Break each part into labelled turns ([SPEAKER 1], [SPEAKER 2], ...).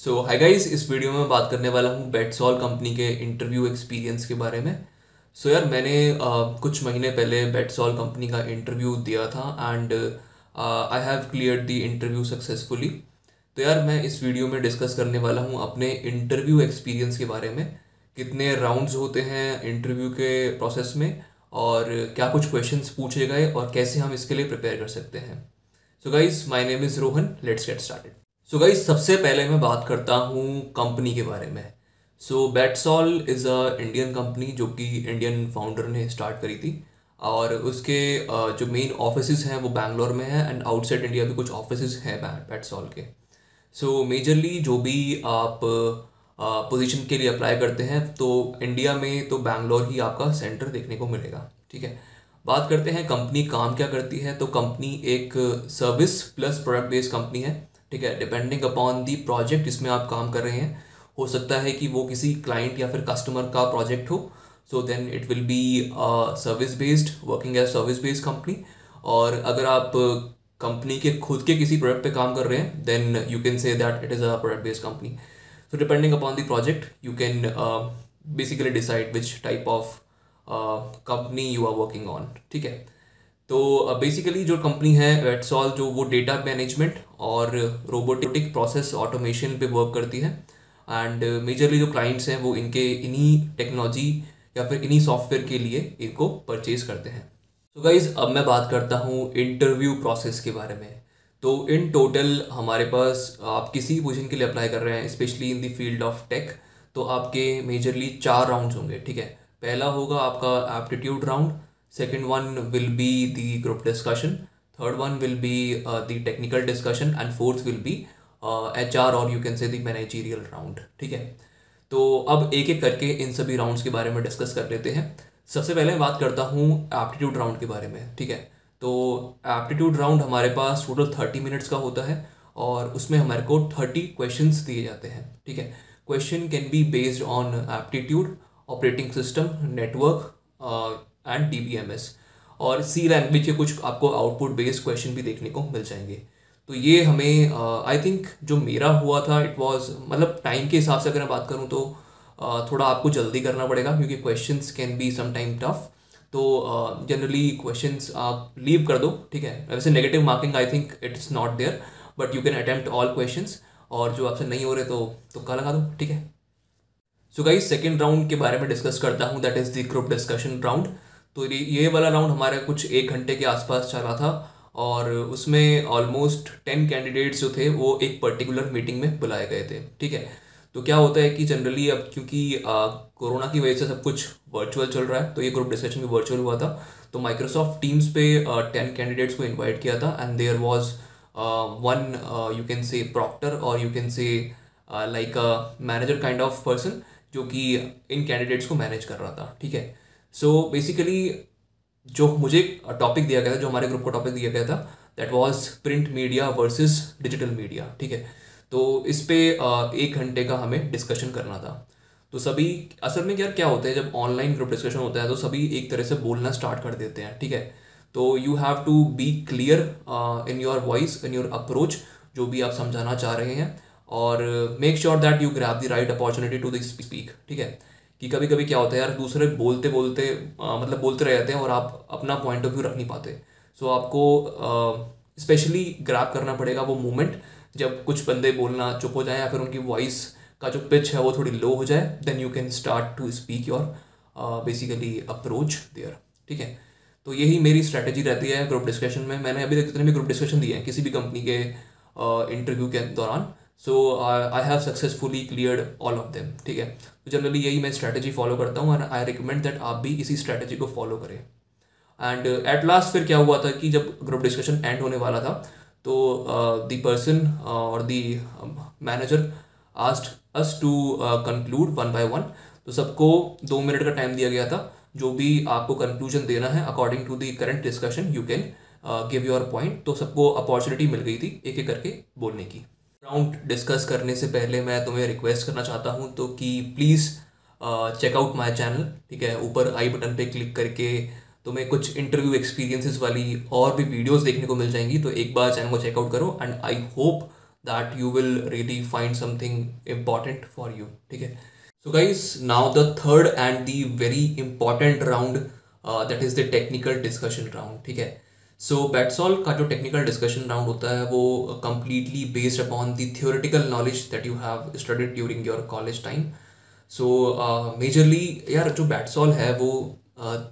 [SPEAKER 1] सो hi guys, इस video में बात करने वाला हूँ बेटसॉल कंपनी के इंटरव्यू एक्सपीरियंस के बारे में। सो यार मैंने कुछ महीने पहले बेटसॉल कंपनी का इंटरव्यू दिया था and I have cleared the interview successfully. तो यार मैं इस वीडियो में डिस्कस करने वाला हूँ अपने इंटरव्यू एक्सपीरियंस के बारे में, कितने राउंड्स होते हैं इंटरव्यू के प्रोसेस में और क्या कुछ क्वेश्चंस पूछे गए और कैसे हम इसके लिए प्रिपेयर कर सकते हैं। So guys, my name is Rohan, let's get started. So guys, सबसे पहले मैं बात करता हूँ कंपनी के बारे में। सो बेटसॉल इज़ अ इंडियन कंपनी जो कि इंडियन फाउंडर ने स्टार्ट करी थी और उसके जो मेन ऑफिसेज हैं वो बैंगलोर में है एंड आउटसाइड इंडिया भी कुछ ऑफिसेज हैं बेटसॉल के। सो मेजरली जो भी आप पोजीशन के लिए अप्लाई करते हैं तो इंडिया में तो बैंगलोर ही आपका सेंटर देखने को मिलेगा। ठीक है, बात करते हैं कंपनी काम क्या करती है। तो कंपनी एक service plus product based company है। ठीक है, डिपेंडिंग अपॉन दी प्रोजेक्ट जिसमें आप काम कर रहे हैं, हो सकता है कि वो किसी क्लाइंट या फिर कस्टमर का प्रोजेक्ट हो, so then it will be service based, working as service based company. और अगर आप कंपनी के खुद के किसी प्रोडक्ट पे काम कर रहे हैं then you can say that it is a product based company. So depending upon the project you can basically decide which type of company you are working on. ठीक है, तो बेसिकली जो कंपनी है वेटसॉल, जो वो डेटा मैनेजमेंट और robotic process automation पे work करती है एंड मेजरली जो क्लाइंट्स हैं वो इनके इन्हीं टेक्नोलॉजी या फिर इन्हीं सॉफ्टवेयर के लिए इनको परचेज करते हैं। तो गाइज, अब मैं बात करता हूँ इंटरव्यू प्रोसेस के बारे में। तो इन टोटल हमारे पास, आप किसी पोजीशन के लिए अप्लाई कर रहे हैं specially in the field of tech, तो आपके मेजरली 4 राउंड्स होंगे। ठीक है, पहला होगा आपका aptitude round, second one will be the group discussion, third one will be the technical discussion and fourth will be HR और यू कैन से द मैनेजरियल राउंड। ठीक है, तो अब एक एक करके इन सभी राउंड्स के बारे में डिस्कस कर लेते हैं। सबसे पहले मैं बात करता हूँ एप्टीट्यूड राउंड के बारे में। ठीक है, तो एप्टीट्यूड राउंड हमारे पास टोटल 30 मिनट्स का होता है और उसमें हमारे को 30 क्वेश्चंस दिए जाते हैं। ठीक है, question can be based on aptitude, operating system, network and DBMS और C लैंग्वेज के कुछ आपको आउटपुट बेस्ड क्वेश्चन भी देखने को मिल जाएंगे। तो ये हमें आई थिंक जो मेरा हुआ था इट वाज, मतलब टाइम के हिसाब से अगर मैं बात करूँ तो थोड़ा आपको जल्दी करना पड़ेगा क्योंकि questions can be some time tough. तो जनरली क्वेश्चंस आप लीव कर दो। ठीक है, वैसे negative marking I think it's not there, but you can attempt all questions और जो आपसे नहीं हो रहे तो तुक्का लगा दो। ठीक है, सो गाइस, सेकेंड राउंड के बारे में डिस्कस करता हूँ, that is the group discussion round. तो ये वाला राउंड हमारा कुछ 1 घंटे के आसपास चला था और उसमें ऑलमोस्ट 10 कैंडिडेट्स जो थे वो एक पर्टिकुलर मीटिंग में बुलाए गए थे। ठीक है, तो क्या होता है कि जनरली अब क्योंकि कोरोना की वजह से सब कुछ वर्चुअल चल रहा है, तो ये ग्रुप डिस्कशन भी वर्चुअल हुआ था। तो माइक्रोसॉफ्ट टीम्स पे 10 कैंडिडेट्स को इन्वाइट किया था and there was one, you can say proctor और you can say like a manager kind of person जो कि इन कैंडिडेट्स को मैनेज कर रहा था। ठीक है, सो बेसिकली जो मुझे टॉपिक दिया गया था, जो हमारे ग्रुप को टॉपिक दिया गया था, that was print media versus digital media. ठीक है, तो इस पे 1 घंटे का हमें डिस्कशन करना था। तो सभी, असल में यार क्या होता है, जब ऑनलाइन ग्रुप डिस्कशन होता है तो सभी एक तरह से बोलना स्टार्ट कर देते हैं। ठीक है, तो you have to be clear in your voice, in your approach, जो भी आप समझाना चाह रहे हैं, और make sure that you grab the right opportunity to the speak. ठीक है, कि कभी कभी क्या होता है यार, दूसरे बोलते बोलते मतलब बोलते रह जाते हैं और आप अपना पॉइंट ऑफ व्यू रख नहीं पाते। सो आपको स्पेशली ग्रैब करना पड़ेगा वो मोमेंट जब कुछ बंदे बोलना चुप हो जाए या फिर उनकी वॉइस का जो पिच है वो थोड़ी लो हो जाए, then you can start to speak your basically approach there. ठीक है, तो यही मेरी स्ट्रैटेजी रहती है ग्रुप डिस्कशन में। मैंने अभी तक जितने भी ग्रुप डिस्कशन दिए हैं किसी भी कंपनी के इंटरव्यू के दौरान, so I have successfully cleared all of them. ठीक है, तो जनरली यही मैं स्ट्रैटेजी फॉलो करता हूँ एंड आई रिकमेंड दैट आप भी इसी स्ट्रैटेजी को फॉलो करें। एंड एट लास्ट फिर क्या हुआ था कि जब ग्रुप डिस्कशन एंड होने वाला था तो द पर्सन और the manager asked us to conclude one by one. तो सबको 2 मिनट का टाइम दिया गया था, जो भी आपको कंक्लूजन देना है according to the current discussion you can give your point. तो सबको अपॉर्चुनिटी मिल गई थी एक एक करके बोलने की। राउंड डिस्कस करने से पहले मैं तुम्हें रिक्वेस्ट करना चाहता हूँ तो कि please check out my channel. ठीक है, ऊपर आई बटन पे क्लिक करके तुम्हें कुछ इंटरव्यू एक्सपीरियंसेस वाली और भी वीडियोस देखने को मिल जाएंगी, तो एक बार चैनल को चेकआउट करो and I hope that you will really find something important for you, ठीक है। So guys, now the third and the very important round, that is the technical discussion round, ठीक है। सो बेटसॉल का जो टेक्निकल डिस्कशन राउंड होता है वो completely based upon the theoretical knowledge that you have studied during your college time. So majorly यार जो बैटसॉल है वो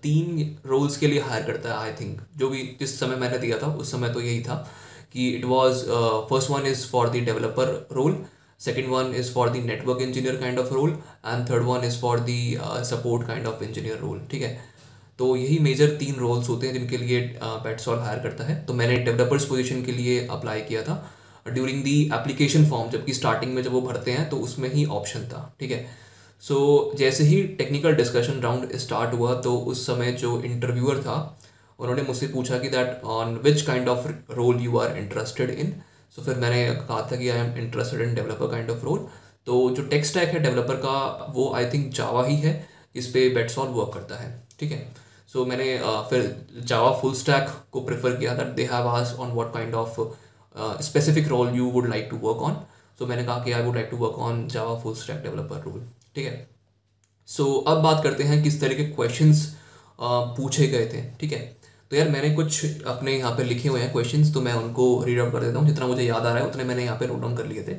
[SPEAKER 1] तीन रोल्स के लिए हायर करता है। आई थिंक जो भी जिस समय मैंने दिया था उस समय तो यही था कि it was first one is for the developer role, second one is for the network engineer kind of role, and third one is for the support kind of engineer role, ठीक है। तो यही मेजर तीन roles होते हैं जिनके लिए बेटसॉल higher करता है। तो मैंने डेवलपर्स पोजीशन के लिए अप्लाई किया था ड्यूरिंग दी एप्लीकेशन फॉर्म, जबकि स्टार्टिंग में जब वो भरते हैं तो उसमें ही ऑप्शन था, ठीक है। सो जैसे ही टेक्निकल डिस्कशन राउंड स्टार्ट हुआ तो उस समय जो इंटरव्यूअर था उन्होंने मुझसे पूछा कि that on which kind of role you are interested in. So फिर मैंने कहा था कि I am interested in developer kind of role. तो जो टेक स्टैक है डेवलपर का वो आई थिंक जावा ही है, इस पे बेटसॉल वर्क करता है, ठीक है। सो मैंने फिर जावा फुल स्टैक को प्रेफर किया that they have asked on what kind of specific role you would like to work on. So मैंने कहा कि I would like to work on Java full stack developer role, ठीक है। सो अब बात करते हैं किस तरह के क्वेश्चंस पूछे गए थे, ठीक है। तो यार मैंने कुछ अपने यहाँ पे लिखे हुए हैं क्वेश्चंस, तो मैं उनको रीड आउट कर देता हूँ, जितना मुझे याद आ रहा है उतने मैंने यहाँ पे नोट डाउन कर लिए थे,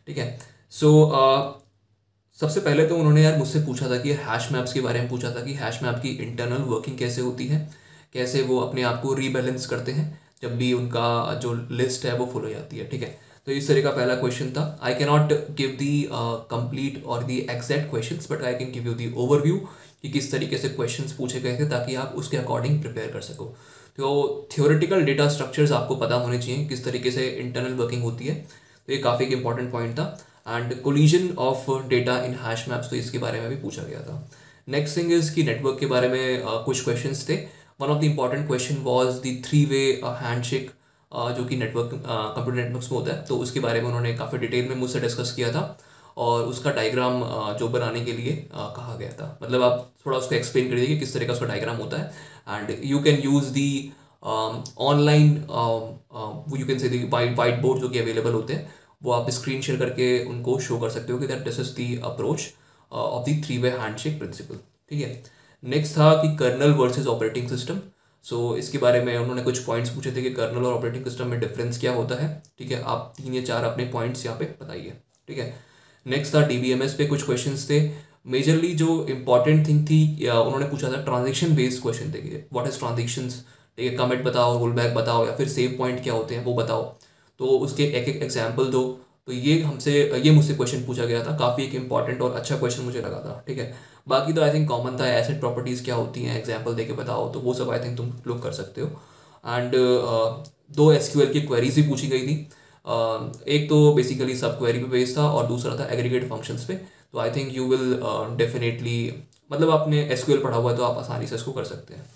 [SPEAKER 1] ठीक है। सो सबसे पहले तो उन्होंने यार मुझसे पूछा था कि हैश मैप्स के बारे में पूछा था कि हैश मैप की इंटरनल वर्किंग कैसे होती है, कैसे वो अपने आप को रीबैलेंस करते हैं जब भी उनका जो लिस्ट है वो फुल हो जाती है, ठीक है। तो इस तरह का पहला क्वेश्चन था। I can not give the complete और the exact questions, but I can give you the overview कि किस तरीके से क्वेश्चंस पूछे गए थे ताकि आप उसके अकॉर्डिंग प्रिपेयर कर सको। तो थियोरेटिकल डेटा स्ट्रक्चर्स आपको पता होने चाहिए, किस तरीके से इंटरनल वर्किंग होती है, तो ये काफ़ी इंपॉर्टेंट पॉइंट था। And collision of data in hash maps, तो इसके बारे में भी पूछा गया था। नेक्स्ट थिंग इज कि नेटवर्क के बारे में कुछ क्वेश्चंस थे। One of the important question was the 3-वे हैंडशेक, जो कि नेटवर्क कंप्यूटर नेटवर्क्स में होता है, तो उसके बारे में उन्होंने काफ़ी डिटेल में मुझसे डिस्कस किया था और उसका डायग्राम जो बनाने के लिए कहा गया था। मतलब आप थोड़ा उसको एक्सप्लेन कर दीजिए कि किस तरह का उसका डायग्राम होता है। And you can use the online, you can से दी वाइट बोर्ड जो कि अवेलेबल होते हैं, वो आप स्क्रीन शेयर करके उनको शो कर सकते हो कि that this is the approach of the 3-वे हैंडशेक प्रिंसिपल, ठीक है। नेक्स्ट था कि kernel versus operating system. So इसके बारे में उन्होंने कुछ पॉइंट्स पूछे थे कि कर्नल और ऑपरेटिंग सिस्टम में डिफरेंस क्या होता है, ठीक है। आप 3 या 4 अपने पॉइंट्स यहाँ पे बताइए, ठीक है। नेक्स्ट था डीबीएमएस पे कुछ क्वेश्चंस थे। मेजरली जो इंपॉर्टेंट थिंग थी, उन्होंने पूछा था ट्रांजेक्शन बेस्ड क्वेश्चन थे, व्हाट इज ट्रांजेक्शंस, ठीक है, कमिट बताओ, रोल बैक बताओ, या फिर सेव पॉइंट क्या होते हैं वो बताओ, तो उसके एक एक एग्जाम्पल दो। तो ये मुझसे क्वेश्चन पूछा गया था, काफ़ी एक इंपॉर्टेंट और अच्छा क्वेश्चन मुझे लगा था, ठीक है। बाकी तो आई थिंक कॉमन था, एसेट प्रॉपर्टीज़ क्या होती हैं एग्जाम्पल दे के बताओ, तो वो सब आई थिंक तुम लोग कर सकते हो। एंड 2 एसक्यूएल की क्वेरीज भी पूछी गई थी। एक तो बेसिकली सब क्वेरी पे बेस्ड था और दूसरा था एग्रीगेट फंक्शंस पे। तो I think you will definitely, मतलब आपने एसक्यूएल पढ़ा हुआ है तो आप आसानी से इसको कर सकते हैं।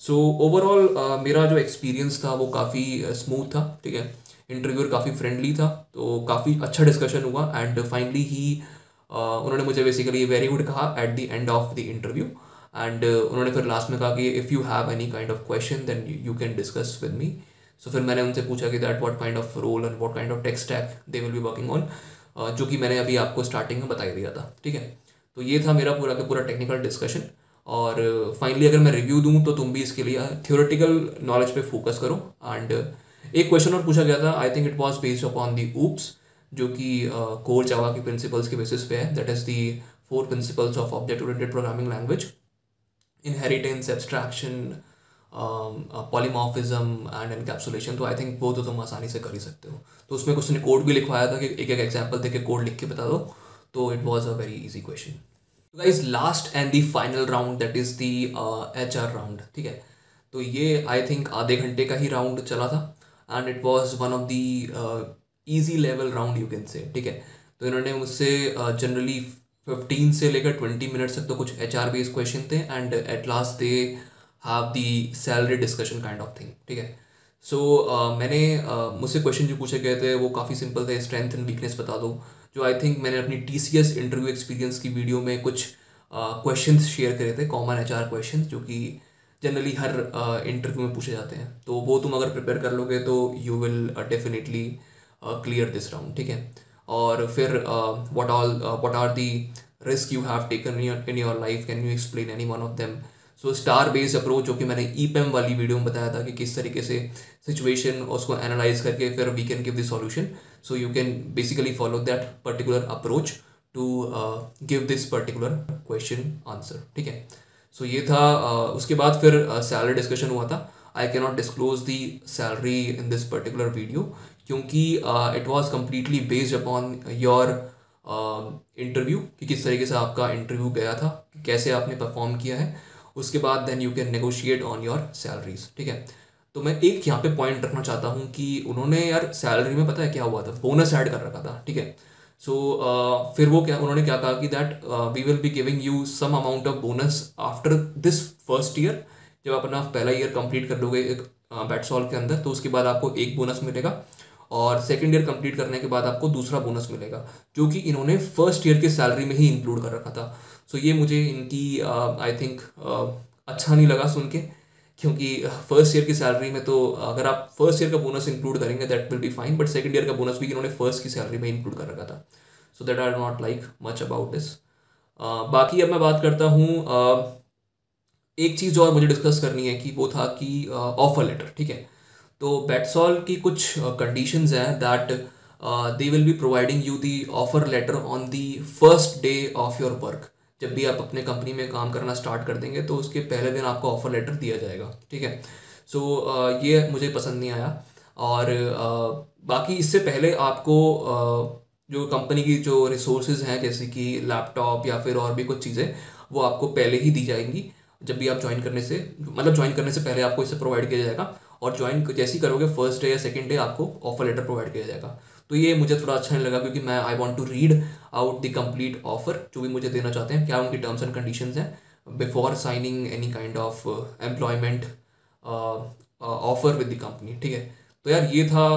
[SPEAKER 1] सो ओवरऑल मेरा जो एक्सपीरियंस था वो काफ़ी स्मूथ था, ठीक है। इंटरव्यूअर काफ़ी फ्रेंडली था, तो काफ़ी अच्छा डिस्कशन हुआ एंड फाइनली ही उन्होंने मुझे बेसिकली वेरी गुड कहा at the end of the interview. And उन्होंने फिर लास्ट में कहा कि if you have any kind of question then you can discuss with me. So फिर मैंने उनसे पूछा कि that what kind of role and what kind of tech stack they will be working on, जो कि मैंने अभी आपको स्टार्टिंग में बता दिया था, ठीक है। तो ये था मेरा पूरा का पूरा टेक्निकल डिस्कशन। और फाइनली अगर मैं रिव्यू दूँ तो तुम भी इसके लिए थियोरेटिकल नॉलेज पे फोकस करो। एंड एक क्वेश्चन और पूछा गया था, I think it was based upon the oops, जो कि कोर जावा के प्रिंसिपल्स के बेसिस पे है, that is the 4 principles of object oriented programming language: inheritance, abstraction, polymorphism and encapsulation. तो आई थिंक वो तो तुम आसानी से कर ही सकते हो। तो उसमें कुछ ने कोड भी लिखवाया था कि एक एक एग्जाम्पल देके कोड लिख के बता दो, तो it was a very easy question. तो guys, last and the final round that is the HR round, ठीक है। तो ये आई थिंक आधे घंटे का ही राउंड चला था and it was one of the easy level round you can से, ठीक है। तो इन्होंने मुझसे जनरली 15 से लेकर 20 मिनट्स तक तो कुछ HR बेस्ड क्वेश्चन थे and at last they have the salary discussion kind of thing, ठीक है। सो मैंने मुझसे क्वेश्चन जो पूछे गए थे वो काफ़ी सिंपल थे। स्ट्रेंथ एंड वीकनेस बता दो, जो आई थिंक मैंने अपनी TCS इंटरव्यू एक्सपीरियंस की वीडियो में कुछ क्वेश्चंस शेयर करे थे, कॉमन HR क्वेश्चन जो कि जनरली हर इंटरव्यू में पूछे जाते हैं। तो वो तुम अगर प्रिपेयर कर लोगे तो you will definitely clear this round, ठीक है। और फिर what are the risk you have taken in your life, can you explain any one of them. So star based approach, जो कि मैंने ईपीएम वाली वीडियो में बताया था कि किस तरीके से सिचुएशन उसको एनालाइज करके फिर we can give the solution. So you can basically follow that particular approach to give this particular question answer, ठीक है। सो ये था। उसके बाद फिर सैलरी डिस्कशन हुआ था। I can not disclose the salary in this particular video, क्योंकि it was completely based upon your interview, कि किस तरीके से आपका इंटरव्यू गया था, कैसे आपने परफॉर्म किया है। उसके बाद then you can negotiate on your salaries, ठीक है। तो मैं एक यहाँ पे पॉइंट रखना चाहता हूँ कि उन्होंने यार सैलरी में पता है क्या हुआ था, बोनस ऐड कर रखा था, ठीक है। सो फिर वो क्या उन्होंने क्या कहा कि that we will be giving you some amount of bonus after this first year. जब आप अपना पहला ईयर कंप्लीट कर लोगे एक बेटसॉल के अंदर, तो उसके बाद आपको एक बोनस मिलेगा, और सेकेंड ईयर कंप्लीट करने के बाद आपको दूसरा बोनस मिलेगा, जो कि इन्होंने फर्स्ट ईयर की सैलरी में ही इंक्लूड कर रखा था। सो ये मुझे इनकी आई थिंक अच्छा नहीं लगा सुन के, क्योंकि फर्स्ट ईयर की सैलरी में तो अगर आप फर्स्ट ईयर का बोनस इंक्लूड करेंगे that will be fine, but second year का बोनस भी इन्होंने फर्स्ट की सैलरी में इंक्लूड कर रखा था। So that I not like much about this. बाकी अब मैं बात करता हूँ, एक चीज़ और मुझे डिस्कस करनी है कि वो था कि ऑफर लेटर, ठीक है। तो बेटसॉल की कुछ कंडीशंस हैं that they will be providing you the offer later on the first day of your work. जब भी आप अपने कंपनी में काम करना स्टार्ट कर देंगे तो उसके पहले दिन आपको ऑफर लेटर दिया जाएगा, ठीक है। सो ये मुझे पसंद नहीं आया। और बाकी इससे पहले आपको जो कंपनी की जो रिसोर्सेज हैं, जैसे कि लैपटॉप या फिर और भी कुछ चीज़ें, वो आपको पहले ही दी जाएंगी। जब भी आप ज्वाइन करने से, मतलब ज्वाइन करने से पहले आपको इसे प्रोवाइड किया जाएगा, और ज्वाइन जैसे ही करोगे फर्स्ट डे या सेकंड डे आपको ऑफर लेटर प्रोवाइड किया जाएगा। तो ये मुझे थोड़ा अच्छा नहीं लगा, क्योंकि मैं I want to read out the complete offer, जो भी मुझे देना चाहते हैं, क्या उनकी टर्म्स एंड कंडीशंस हैं before signing any kind of employment offer with the company, ठीक है। तो यार ये था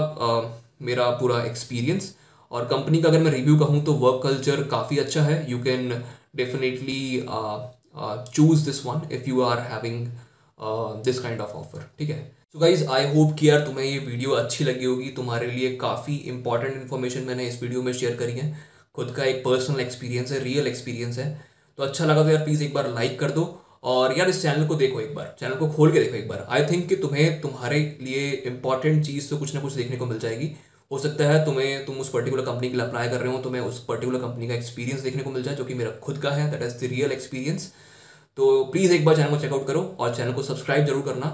[SPEAKER 1] मेरा पूरा एक्सपीरियंस। और कंपनी का अगर मैं रिव्यू कहूँ तो वर्क कल्चर काफ़ी अच्छा है। You can definitely choose this one if you are having this kind of offer, ठीक है। सो गाइज आई होप कि यार तुम्हें ये वीडियो अच्छी लगी होगी। तुम्हारे लिए काफ़ी इंपॉर्टेंट इन्फॉर्मेशन मैंने इस वीडियो में शेयर करी है। खुद का एक पर्सनल एक्सपीरियंस है, रियल एक्सपीरियंस है। तो अच्छा लगा तो यार प्लीज़ एक बार लाइक कर दो, और यार इस चैनल को देखो, एक बार चैनल को खोल के देखो एक बार। आई थिंक कि तुम्हें तुम्हारे लिए इंपॉर्टेंट चीज़ तो कुछ ना कुछ देखने को मिल जाएगी। हो सकता है तुम उस पर्टिकुलर कंपनी के लिए अप्लाई कर रहे हो, तुम्हें उस पर्टिकुलर कंपनी का एक्सपीरियंस देखने को मिल जाए, जो कि मेरा खुद का है, that is the real experience. तो प्लीज़ एक बार चैनल को चेकआउट करो, और चैनल को सब्सक्राइब जरूर करना,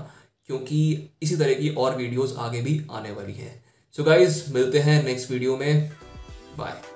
[SPEAKER 1] क्योंकि इसी तरह की और वीडियोस आगे भी आने वाली हैं। सो गाइज मिलते हैं नेक्स्ट वीडियो में, बाय।